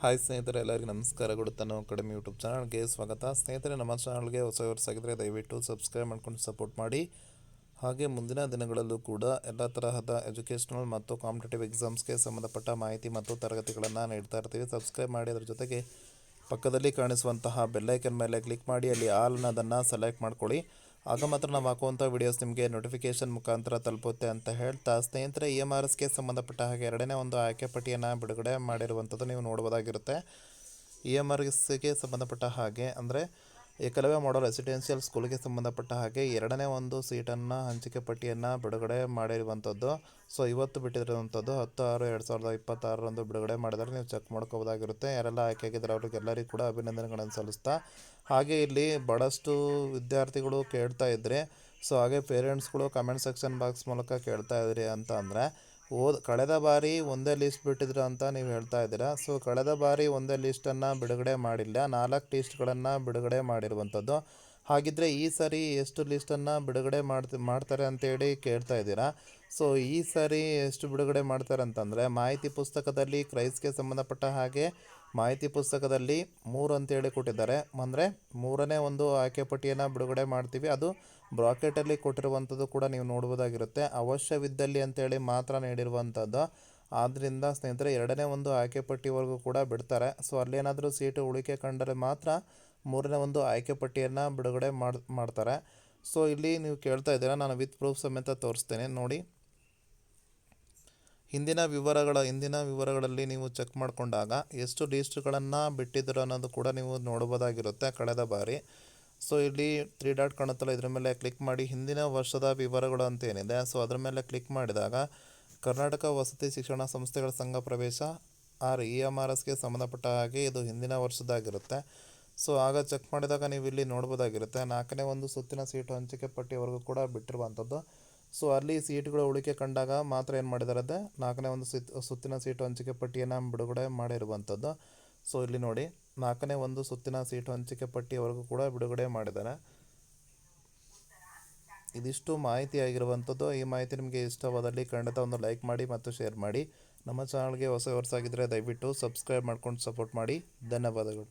Hi ಸ್ನೇಹಿತರೆ, ಎಲ್ಲರಿಗೂ ನಮಸ್ಕಾರ. ಕೊಡುತ್ತಾನೋ ಕಡಿಮೆ ಯೂಟ್ಯೂಬ್ ಚಾನಲ್ಗೆ ಸ್ವಾಗತ. ಸ್ನೇಹಿತರೆ, ನಮ್ಮ ಚಾನಲ್ಗೆ ಹೊಸವರ್ಸಾಗಿದ್ದರೆ ದಯವಿಟ್ಟು ಸಬ್ಸ್ಕ್ರೈಬ್ ಮಾಡ್ಕೊಂಡು ಸಪೋರ್ಟ್ ಮಾಡಿ. ಹಾಗೆ ಮುಂದಿನ ದಿನಗಳಲ್ಲೂ ಕೂಡ ಎಲ್ಲ ತರಹದ ಎಜುಕೇಷನಲ್ ಮತ್ತು ಕಾಂಪಿಟೇಟಿವ್ ಎಕ್ಸಾಮ್ಸ್ಗೆ ಸಂಬಂಧಪಟ್ಟ ಮಾಹಿತಿ ಮತ್ತು ತರಗತಿಗಳನ್ನು ನೀಡ್ತಾ ಇರ್ತೀವಿ. ಸಬ್ಸ್ಕ್ರೈಬ್ ಮಾಡಿ, ಅದರ ಜೊತೆಗೆ ಪಕ್ಕದಲ್ಲಿ ಕಾಣಿಸುವಂತಹ ಬೆಲ್ಲೈಕನ್ ಮೇಲೆ ಕ್ಲಿಕ್ ಮಾಡಿ ಅಲ್ಲಿ ಆಲ್ ಅನ್ನೋದನ್ನು ಸೆಲೆಕ್ಟ್ ಮಾಡ್ಕೊಳ್ಳಿ. ಆಗ ಮಾತ್ರ ನಾವು ಹಾಕುವಂಥ ವಿಡಿಯೋಸ್ ನಿಮಗೆ ನೋಟಿಫಿಕೇಷನ್ ಮುಖಾಂತರ ತಲುಪುತ್ತೆ ಅಂತ ಹೇಳ್ತಾ, ಸ್ನೇಹಿತರೆ, EMRSಗೆ ಸಂಬಂಧಪಟ್ಟ ಹಾಗೆ ಎರಡನೇ ಒಂದು ಆಯ್ಕೆ ಪಟ್ಟಿಯನ್ನು ಬಿಡುಗಡೆ ಮಾಡಿರುವಂಥದ್ದು ನೀವು ನೋಡ್ಬೋದಾಗಿರುತ್ತೆ. EMRSಗೆ ಸಂಬಂಧಪಟ್ಟ ಹಾಗೆ ಅಂದರೆ ಏಕಲವ್ಯ ಮಾಡಲ್ ರೆಸಿಡೆನ್ಷಿಯಲ್ ಸ್ಕೂಲ್ಗೆ ಸಂಬಂಧಪಟ್ಟ ಹಾಗೆ ಎರಡನೇ ಒಂದು ಸೀಟನ್ನು ಹಂಚಿಕೆ ಪಟ್ಟಿಯನ್ನು ಬಿಡುಗಡೆ ಮಾಡಿರುವಂಥದ್ದು. ಸೊ ಇವತ್ತು ಬಿಟ್ಟಿರುವಂಥದ್ದು 10/6/2026 ಬಿಡುಗಡೆ ಮಾಡಿದರೆ ನೀವು ಚೆಕ್ ಮಾಡ್ಕೋಬೋದಾಗಿರುತ್ತೆ. ಯಾರೆಲ್ಲ ಆಯ್ಕೆಯಾಗಿದ್ದಾರೆ ಅವರಿಗೆಲ್ಲರಿಗೂ ಕೂಡ ಅಭಿನಂದನೆಗಳನ್ನು ಸಲ್ಲಿಸ್ತಾ, ಹಾಗೆ ಇಲ್ಲಿ ಭಾಳಷ್ಟು ವಿದ್ಯಾರ್ಥಿಗಳು ಕೇಳ್ತಾ ಇದ್ದರೆ, ಸೊ ಹಾಗೆ ಪೇರೆಂಟ್ಸ್ಗಳು ಕಮೆಂಟ್ ಸೆಕ್ಷನ್ ಬಾಕ್ಸ್ ಮೂಲಕ ಕೇಳ್ತಾ ಇದ್ರಿ ಅಂತ ಅಂದರೆ, ಕಳೆದ ಬಾರಿ ಒಂದೇ ಲಿಸ್ಟ್ ಬಿಟ್ಟಿದ್ರು ಅಂತ ನೀವು ಹೇಳ್ತಾ ಇದ್ದೀರಾ. ಸೊ ಕಳೆದ ಬಾರಿ ಒಂದೇ ಲಿಸ್ಟನ್ನು ಬಿಡುಗಡೆ ಮಾಡಿಲ್ಲ, 4 ಲಿಸ್ಟ್ಗಳನ್ನು ಬಿಡುಗಡೆ ಮಾಡಿರುವಂಥದ್ದು. ಹಾಗಿದ್ದರೆ ಈ ಸಾರಿ ಎಷ್ಟು ಲಿಸ್ಟನ್ನು ಬಿಡುಗಡೆ ಮಾಡ್ತಾರೆ ಅಂತೇಳಿ ಕೇಳ್ತಾ ಇದ್ದೀರಾ. ಸೊ ಈ ಸಾರಿ ಎಷ್ಟು ಬಿಡುಗಡೆ ಮಾಡ್ತಾರೆ ಅಂತಂದರೆ, ಮಾಹಿತಿ ಪುಸ್ತಕದಲ್ಲಿ ಕ್ರೈಸ್ಗೆ ಸಂಬಂಧಪಟ್ಟ ಹಾಗೆ ಮಾಹಿತಿ ಪುಸ್ತಕದಲ್ಲಿ 3 ಅಂತೇಳಿ ಕೊಟ್ಟಿದ್ದಾರೆ. ಅಂದರೆ 3ನೇ ಒಂದು ಆಯ್ಕೆ ಪಟ್ಟಿಯನ್ನು ಬಿಡುಗಡೆ ಮಾಡ್ತೀವಿ. ಅದು ಬ್ರಾಕೆಟಲ್ಲಿ ಕೊಟ್ಟಿರುವಂಥದ್ದು ಕೂಡ ನೀವು ನೋಡ್ಬೋದಾಗಿರುತ್ತೆ. ಅವಶ್ಯವಿದ್ದಲ್ಲಿ ಅಂತೇಳಿ ಮಾತ್ರ ನೀಡಿರುವಂಥದ್ದು. ಆದ್ದರಿಂದ ಸ್ನೇಹಿತರೆ, ಎರಡನೇ ಒಂದು ಆಯ್ಕೆ ಪಟ್ಟಿವರೆಗೂ ಕೂಡ ಬಿಡ್ತಾರೆ. ಸೊ ಅಲ್ಲೇನಾದರೂ ಸೀಟು ಉಳಿಕೆ ಕಂಡರೆ ಮಾತ್ರ 3ನೇ ಒಂದು ಆಯ್ಕೆ ಪಟ್ಟಿಯನ್ನು ಬಿಡುಗಡೆ ಮಾಡ್ತಾರೆ. ಸೊ ಇಲ್ಲಿ ನೀವು ಕೇಳ್ತಾ ಇದ್ದೀರಾ, ನಾನು ವಿತ್ ಪ್ರೂಫ್ ಸಮೇತ ತೋರಿಸ್ತೇನೆ ನೋಡಿ. ಹಿಂದಿನ ವಿವರಗಳಲ್ಲಿ ನೀವು ಚೆಕ್ ಮಾಡಿಕೊಂಡಾಗ ಎಷ್ಟು ಲೀಸ್ಟ್ಗಳನ್ನು ಬಿಟ್ಟಿದ್ರು ಅನ್ನೋದು ಕೂಡ ನೀವು ನೋಡ್ಬೋದಾಗಿರುತ್ತೆ ಕಳೆದ ಬಾರಿ. ಸೊ ಇಲ್ಲಿ 3 ಡಾಟ್ ಕಾಣುತ್ತಲ್ಲ, ಇದ್ರ ಮೇಲೆ ಕ್ಲಿಕ್ ಮಾಡಿ ಹಿಂದಿನ ವರ್ಷದ ವಿವರಗಳು ಅಂತ ಏನಿದೆ, ಸೊ ಅದ್ರ ಮೇಲೆ ಕ್ಲಿಕ್ ಮಾಡಿದಾಗ ಕರ್ನಾಟಕ ವಸತಿ ಶಿಕ್ಷಣ ಸಂಸ್ಥೆಗಳ ಸಂಘ ಪ್ರವೇಶ EMRSಗೆ ಸಂಬಂಧಪಟ್ಟ ಹಾಗೆ ಇದು ಹಿಂದಿನ ವರ್ಷದಾಗಿರುತ್ತೆ. ಸೊ ಆಗ ಚೆಕ್ ಮಾಡಿದಾಗ ನೀವು ಇಲ್ಲಿ ನೋಡ್ಬೋದಾಗಿರುತ್ತೆ 4ನೇ ಒಂದು ಸುತ್ತಿನ ಸೀಟು ಹಂಚಿಕೆ ಪಟ್ಟಿಯವರೆಗೂ ಕೂಡ ಬಿಟ್ಟಿರುವಂಥದ್ದು. ಸೊ ಅಲ್ಲಿ ಸೀಟುಗಳು ಉಳಿಕೆ ಕಂಡಾಗ ಮಾತ್ರ ಏನು ಮಾಡಿದ್ದಾರೆ ಅಂದರೆ 4ನೇ ಒಂದು ಸುತ್ತಿನ ಸೀಟು ಹಂಚಿಕೆ ಪಟ್ಟಿಯನ್ನು ಬಿಡುಗಡೆ ಮಾಡಿರುವಂಥದ್ದು. ಸೊ ಇಲ್ಲಿ ನೋಡಿ, 4ನೇ ಒಂದು ಸುತ್ತಿನ ಸೀಟು ಹಂಚಿಕೆ ಪಟ್ಟಿಯವರೆಗೂ ಕೂಡ ಬಿಡುಗಡೆ ಮಾಡಿದ್ದಾರೆ. ಇದಿಷ್ಟು ಮಾಹಿತಿ ಆಗಿರುವಂಥದ್ದು. ಈ ಮಾಹಿತಿ ನಿಮಗೆ ಇಷ್ಟವಾದಲ್ಲಿ ಖಂಡಿತ ಒಂದು ಲೈಕ್ ಮಾಡಿ ಮತ್ತು ಶೇರ್ ಮಾಡಿ. ನಮ್ಮ ಚಾನಲ್ಗೆ ಹೊಸವರ್ಸಾಗಿದ್ದರೆ ದಯವಿಟ್ಟು ಸಬ್ಸ್ಕ್ರೈಬ್ ಮಾಡ್ಕೊಂಡು ಸಪೋರ್ಟ್ ಮಾಡಿ. ಧನ್ಯವಾದಗಳು.